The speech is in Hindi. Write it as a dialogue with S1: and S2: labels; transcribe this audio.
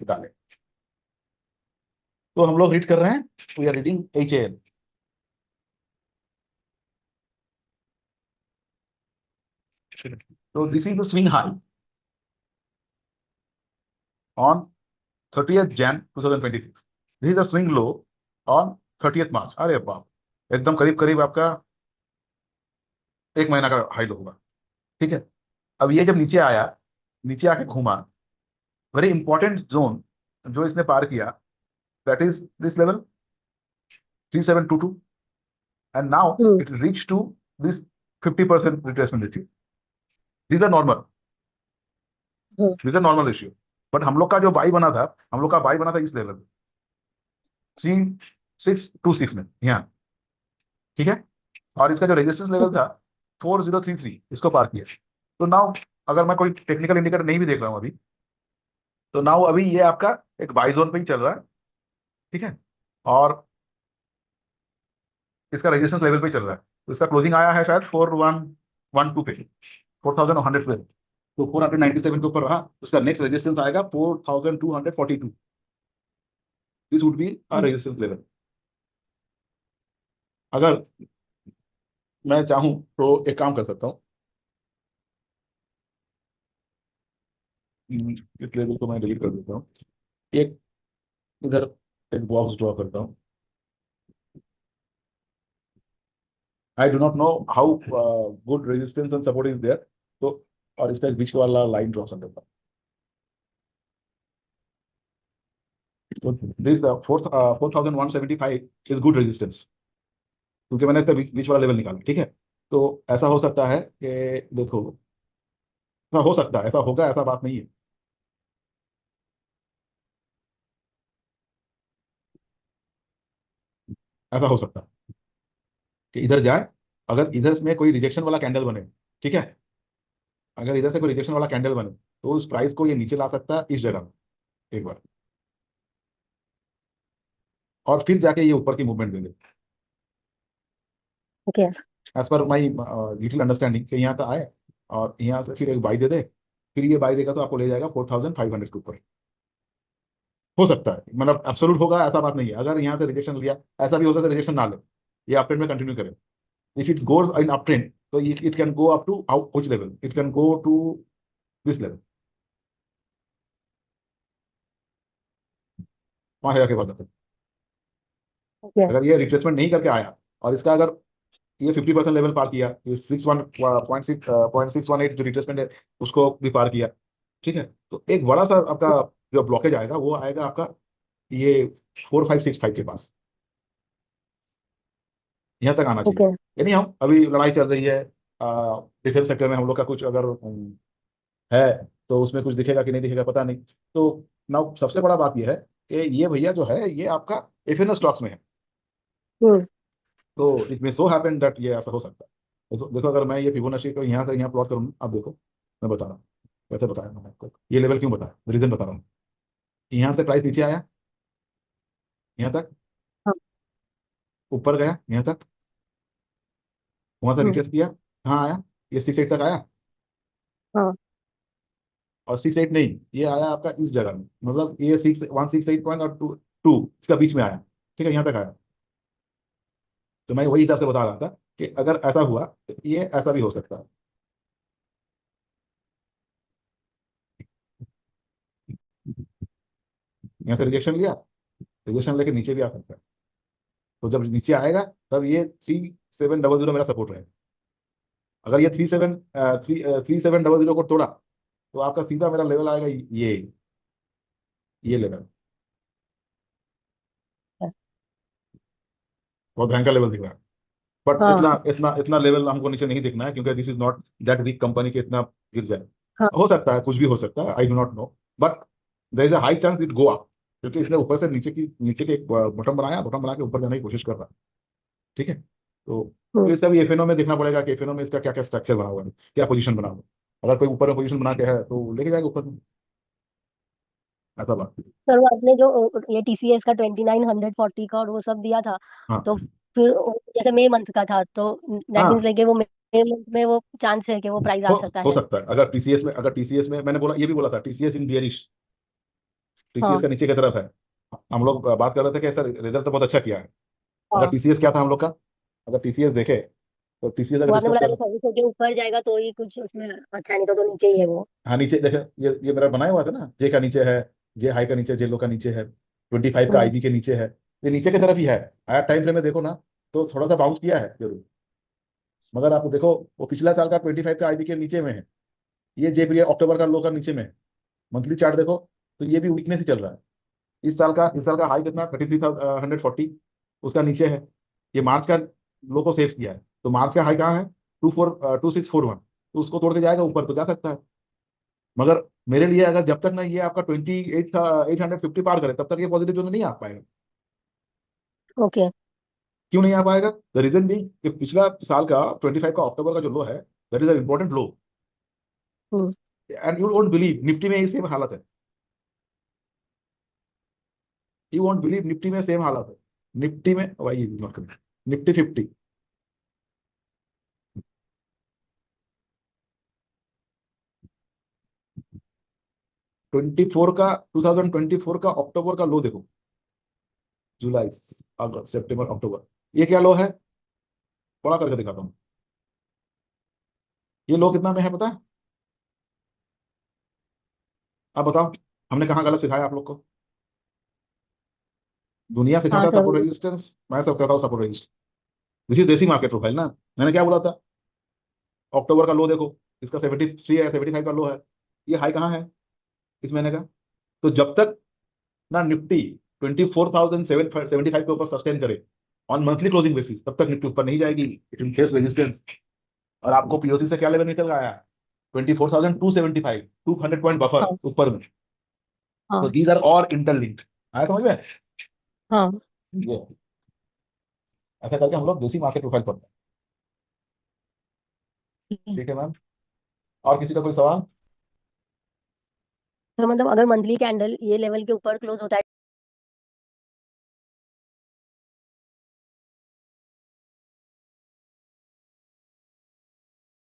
S1: डालें। तो हम लोग रीड कर रहे हैं, वी आर रीडिंग HAL। तो this is the swing high on 30th Jan 2026। This is the swing low on 30th March। अरे बाप, एकदम करीब करीब आपका एक महीना का हाई लो होगा। ठीक है। अब ये जब नीचे आया, नीचे आके घूमा, वेरी इंपॉर्टेंट जोन जो इसने पार किया, that is this level 3722, and now
S2: hmm.
S1: It reach to this 50% retracement ratio. This are normal,
S2: hmm.
S1: This are normal ratio. But हम लोग का जो बाई बना था, हम लोग का बाई बना था इस लेवल 3626 में, यहाँ। ठीक है। और इसका जो रेजिस्टेंस लेवल था 4033, इसको पार किया। तो नाउ अगर मैं कोई टेक्निकल इंडिकेटर नहीं भी देख रहा हूँ अभी, तो नाउ अभी ये आपका एक बाई जोन पे ही चल रहा है। ठीक है। और इसका रेजिस्टेंस लेवल पे ही चल रहा है। तो इसका क्लोजिंग आया है शायद 4112 पे, 4100 पे। तो 497 के ऊपर रहा। उसका नेक्स्ट रेजिस्टेंस आएगा 4242। This would be a
S2: hmm.
S1: Resistance level. अगर मैं चाहूं तो एक काम कर सकता हूँ, इस लेवल को मैं डिलीट कर देता हूँ। एक इधर एक बॉक्स ड्रॉ करता हूँ। I do not know how good resistance and support is there. तो और इसका एक बीच वाला लाइन ड्रॉ कर देता हूँ। तो दिस 4175 इज गुड रेजिस्टेंस, क्योंकि मैंने इसका बीच वाला लेवल निकाला। ठीक है। तो ऐसा हो सकता है कि, देखो, ऐसा हो सकता है, ऐसा होगा, ऐसा बात नहीं है। ऐसा हो सकता है कि इधर जाए, अगर इधर में कोई रिजेक्शन वाला कैंडल बने। ठीक है। अगर इधर से कोई रिजेक्शन वाला कैंडल बने, तो उस प्राइस को ये नीचे ला सकता है इस जगह में एक बार, और फिर जाके ये ऊपर की मूवमेंट दे दे।
S2: Okay.
S1: As per my little understanding कि यहाँ तक आए और यहाँ से फिर एक बाई दे दे। फिर ये बाई देगा तो आपको ले जाएगा 4500 के ऊपर। हो सकता है, मतलब एब्सोल्यूट होगा ऐसा बात नहीं है। अगर यहाँ से रिजेक्शन लिया, ऐसा भी हो सकता है रिजेक्शन ना ले, ये अपट्रेंड में कंटिन्यू करे। If it goes in uptrend, तो it can go up to how which level, it can go to this level, 5000 के बाद।
S2: ओके।
S1: अगर ये रिट्रेसमेंट नहीं करके आया, और इसका अगर ये 50% लेवल पार किया, ये 61.618 जो रिट्रेसमेंट है, उसको भी पार किया। ठीक है। तो एक बड़ा सा आपका जो ब्लॉकेज आएगा, वो आएगा आपका ये 4565 के पास। यहाँ तक आना चाहिए।
S2: ओके।
S1: यानी हम अभी लड़ाई चल रही है डिफेंस सेक्टर में, हम लोग का कुछ अगर है, तो उसमें कुछ दिखेगा कि नहीं दिखेगा पता नहीं। तो ना, सबसे बड़ा बात यह है कि ये भैया जो है, ये आपका एफएनओ स्टॉक्स में है।
S2: हम्म।
S1: तो it may so happen that ये ऐसा हो सकता है। देखो अगर मैं ये फिबोनाची को यहाँ से यहाँ प्लॉट करूँ, आप देखो, मैं बता रहा हूँ कैसे बताया मैंने आपको, ये लेवल क्यों बताया, रीजन बता रहा हूँ। यहाँ से प्राइस नीचे आया, यहाँ तक,
S2: हाँ।
S1: ऊपर गया यहाँ तक, वहां से
S2: हम्म।
S1: रिट्रेस किया, कहाँ आया, ये 68 तक आया।
S2: हाँ।
S1: और 68 नहीं, ये आया आपका इस जगह में, मतलब ये 168 पॉइंट और टू टू इसका बीच में आया। ठीक है, यहाँ तक आया। तो मैं वही हिसाब से बता रहा था कि अगर ऐसा हुआ तो ये ऐसा भी हो सकता है। यहाँ से रिजेक्शन लिया, रिजेक्शन लेके नीचे भी आ सकता है। तो जब नीचे आएगा, तब ये 3700 मेरा सपोर्ट रहेगा। अगर ये 3700 को तोड़ा, तो आपका सीधा मेरा लेवल आएगा ये लेवल। बहुत भयंकर लेवल दिख रहा है। बट
S2: हाँ।
S1: इतना इतना इतना लेवल हमको नीचे नहीं दिखना है, क्योंकि this is not that weak company के इतना गिर जाए।
S2: हाँ।
S1: हो सकता है, कुछ भी हो सकता है, I do not know. But there is a high chance it go up, क्योंकि इसने ऊपर से नीचे के एक बॉटम बनाया, बॉटम बना के ऊपर जाने की कोशिश कर रहा है। ठीक है। तो
S2: हम्म।
S1: इसका भी एफएनओ में देखना पड़ेगा कि एफएनओ में इसका क्या क्या स्ट्रक्चर बना हुआ है, क्या पोजीशन बना हुआ है। अगर कोई ऊपर में पोजीशन बना के है, तो लेके जाएगा ऊपर में, ऐसा बात।
S2: सर वो आपने जो ये टीसीएस का 2940 का और वो सब दिया था,
S1: हाँ
S2: तो फिर जैसे मई मंथ का था, तो दैट मीन्स
S1: हाँ।
S2: लाइक वो मई मंथ में वो चांस है कि वो प्राइस
S1: हो
S2: आ सकता
S1: हो
S2: है।
S1: सकता है, अगर टीसीएस में मैंने बोला, ये भी बोला था टीसीएस इन बियरिश। टीसीएस
S2: हाँ
S1: का नीचे की तरफ है। हम लोग बात कर रहे थे कि सर रिजल्ट तो बहुत अच्छा किया है। अगर
S2: हाँ।
S1: टीसीएस क्या था हम लोग का, अगर टीसीएस देखे तो टीसीएस अगर
S2: वो आपने
S1: डिस्कस
S2: बोला था
S1: कर।
S2: कि 600 के ऊपर जाएगा तो ही कुछ उसमें अच्छा, नहीं तो नीचे ही है वो।
S1: हाँ नीचे देखे, ये मेरा बनाया हुआ था ना, जे का नीचे है, जे हाई का नीचे, जे लो का नीचे है, 25 का
S2: हम्म।
S1: आईबी के नीचे है। ये नीचे की तरफ ही है। आया टाइम फ्रेम में देखो ना, तो थोड़ा सा बाउंस किया है जरूर, मगर आप देखो वो पिछला साल का 25 का आईबी के नीचे में है। ये जे पीरियड अक्टूबर का लो का नीचे में है। मंथली चार्ट देखो तो ये भी वीकनेस ही चल रहा है। इस साल का हाई कितना, 33,140, उसका नीचे है। ये मार्च का लो को सेव किया है, तो मार्च का हाई कहाँ है, 2641, तो उसको तोड़ के जाएगा ऊपर तो जा सकता है। मगर मेरे लिए अगर जब तक ना ये आपका 850 पार करे तब तक ये पॉजिटिव जोन में नहीं आ पाएगा।
S2: ओके।
S1: क्यों नहीं आ पाएगा? द रीजन भी कि पिछला साल का 25 का अक्टूबर का जो लो है, that is a important low.
S2: Hmm.
S1: And you won't believe Nifty में ये सेम हालत है। यू वोंट बिलीव निफ्टी में सेम हालत है। निफ्टी में वही निफ्टी 50, 24 का 2024 का अक्टूबर का लो देखो, जुलाई, अगस्त, सितंबर, अक्टूबर, ये क्या लो है, बड़ा करके दिखाता हूँ। ये लो कितना में है पता है? आप बताओ, हमने कहाँ गलत सिखाया आप लोग को? दुनिया
S2: हाँ
S1: सिखाता है
S2: सर।
S1: सपोर्ट रेजिस्टेंस, मैं सब कहता हूँ सपोर्ट रेजिस्टेंस। दिस इज देसी मार्केट प्रोफाइल ना। मैंने क्या बोला था? अक्टूबर का लो देखो, इसका 73 है, 75 का लो है। ये हाई कहाँ है इस महीने का? तो जब तक ना निफ्टी 24,775 के ऊपर सस्टेन करे ऑन मंथली क्लोजिंग बेसिस, तब तक निफ्टी ऊपर नहीं जाएगी। It will face resistance. और आपको पीओसी से क्या लेवल निकल के आया? 24,275, 200 पॉइंट बफर
S2: हाँ
S1: ऊपर में। तो
S2: हाँ
S1: दीज आर और इंटरलिंक्ड। आया समझ में?
S2: हाँ।
S1: ये ऐसा करके हम लोग देसी मार्केट प्रोफाइल पढ़ते हैं। ठीक है मैम, और किसी का कोई सवाल?
S2: तो मतलब अगर मंथली कैंडल ये लेवल के ऊपर क्लोज होता है